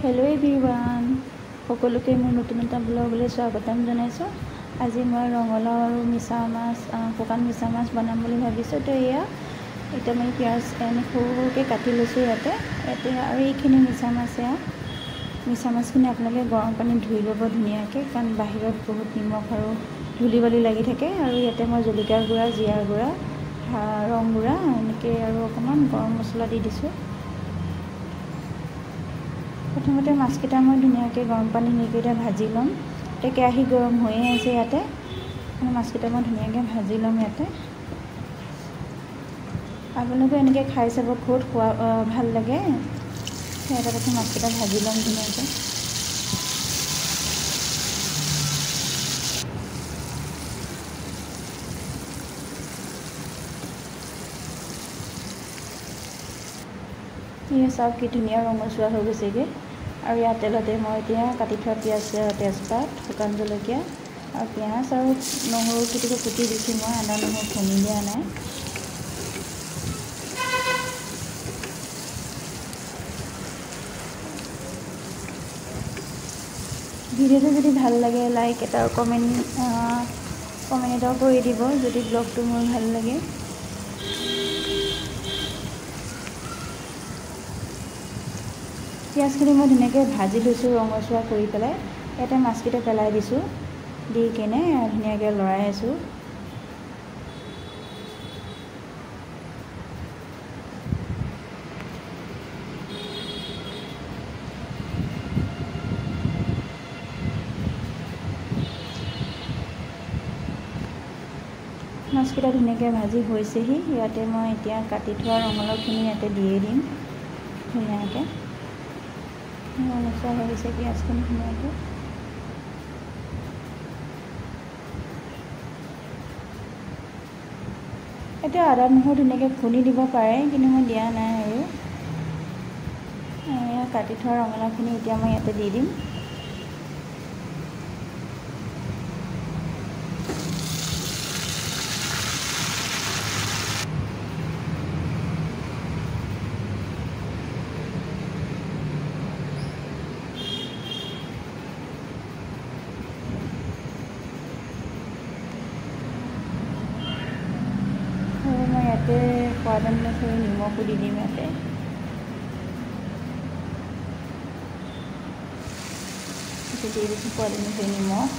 Hello' everyone, সকলোকে মোৰ নতুন এটা ব্লগলৈ স্বাগতম জনাইছোঁ। আজি মই ৰঙালাও আৰু মিছা মাছ, শুকান মিছা মাছ বনাম বুলি ভাবিছোঁ। তো এতিয়া মই পিঁয়াজ সৰু সৰুকৈ কাটি লৈছোঁ ইয়াতে আৰু এইখিনি মিছা মাছ। মিছা মাছখিনি আপোনালোকে গৰম পানীত ধুই ল'ব ধুনীয়াকৈ, কাৰণ বাহিৰত বহুত নিমখ আৰু ধূলি বালি লাগি থাকে। আৰু ইয়াতে মই জলকীয়া গুড়া, জিৰা গুড়া, ৰং গুড়া এনেকৈ আৰু অকণমান গৰম মছলা দি দিছোঁ। প্ৰথমতে মাছকেইটা মই ধুনীয়াকৈ গৰম পানী নিকেইটা ভাজি ল'ম। এতিয়া কেৰাহী গৰম হৈয়ে আছে ইয়াতে, মাছকেইটা মই ধুনীয়াকৈ ভাজি ল'ম ইয়াতে। আপোনালোকে এনেকৈ খাই চাব, বহুত ভাল লাগে। এটা কথা মাছকেইটা ভাজি ল'ম ধুনীয়াকৈ। চাওক কি ধুনীয়া ৰঙচুৱা হৈ গৈছেগৈ। আৰু ইয়াৰ তেলতে মই এতিয়া কাটি থোৱা পিঁয়াজ, তেজপাত, শুকান জলকীয়া আৰু পিঁয়াজ আৰু নহৰু কেইটাকে কুটি দিছোঁ। মই আদা নহৰু খুন্দি দিয়া নাই। ভিডিঅ'টো যদি ভাল লাগে লাইক এটা কমেণ্ট এটাও কৰি দিব, যদি ব্লগটো মোৰ ভাল লাগে। পিঁয়াজখিনি মই ধুনীয়াকৈ ভাজি লৈছোঁ ৰঙচুৱা কৰি পেলাই। ইয়াতে মাছকেইটা পেলাই দিছোঁ, দি কেনে ধুনীয়াকৈ লৰাই আছোঁ। মাছকেইটা ধুনীয়াকৈ ভাজি হৈছেহি। ইয়াতে মই এতিয়া কাটি থোৱা ৰঙালাওখিনি ইয়াতে দিয়ে দিম ধুনীয়াকৈ। ৰঙচুৱা হৈ গৈছে পিঁয়াজখিনি ধুনীয়াকৈ। এতিয়া আদা নহৰু ধুনীয়াকৈ খুন্দি দিব পাৰে, কিন্তু মই দিয়া নাই। আৰু কাটি থোৱা ৰঙালাওখিনি এতিয়া মই ইয়াতে দি দিম। মই ইয়াতে সোৱাদ অনুসৰি নিমখো দি দিম ইয়াতে। দি দিছোঁ সোৱাদ অনুসৰি নিমখ।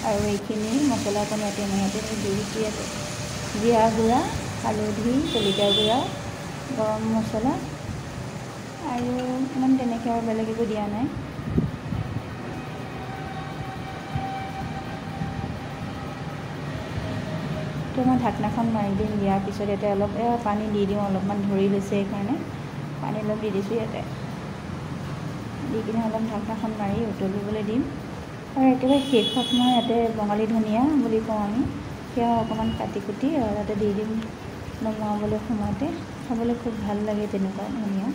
আৰু এইখিনি মছলাকণ ইয়াতে মই দি দিছোঁ। ইয়াতে জিৰা গুড়া, হালধি, জলকীয়া গুড়া, গৰম মছলা আৰু ইমান তেনেকৈ আৰু বেলেগ একো দিয়া নাই। তো মই ঢাকনাখন মাৰি দিম। দিয়াৰ পিছত ইয়াতে অলপ পানী দি দিওঁ, অলপমান ধৰি লৈছে সেইকাৰণে পানী অলপ দি দিছোঁ ইয়াতে। দি কিনে অলপ ঢাকনাখন মাৰি উতলিবলৈ দিম। আৰু একেবাৰে শেষত মই ইয়াতে বঙালী ধনিয়া বুলি কওঁ আমি, সেয়াও অকণমান কাটি কুটি ইয়াতে দি দিম নমাবলৈ সময়তে। খাবলৈ খুব ভাল লাগে তেনেকুৱা ধনিয়া।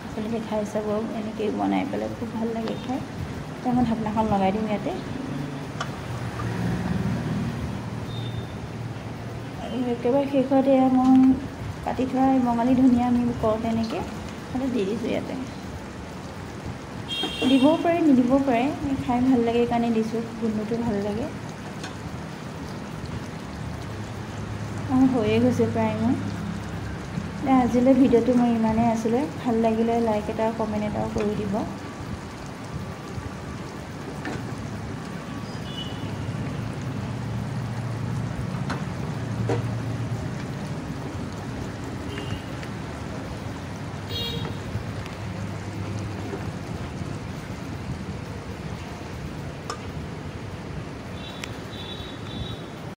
আপোনালোকে খাই চাব, এনেকৈ বনাই পেলাই খুব ভাল লাগে খাই। এতিয়া মই ঢাকনাখন লগাই দিম ইয়াতে। একেবাৰে শেষত মই কাটি থোৱা বঙালী ধনিয়া আমি কওঁ তেনেকৈ দি দিছোঁ ইয়াতে। দিবও পাৰে নিদিবও পাৰে, খাই ভাল লাগে কাৰণে দিছোঁ, গোন্ধটো ভাল লাগে। হৈয়ে গৈছে প্ৰায় মোৰ। আজিলৈ ভিডিঅ'টো মোৰ ইমানেই আছিলে। ভাল লাগিলে লাইক এটা কমেণ্ট এটাও কৰি দিব।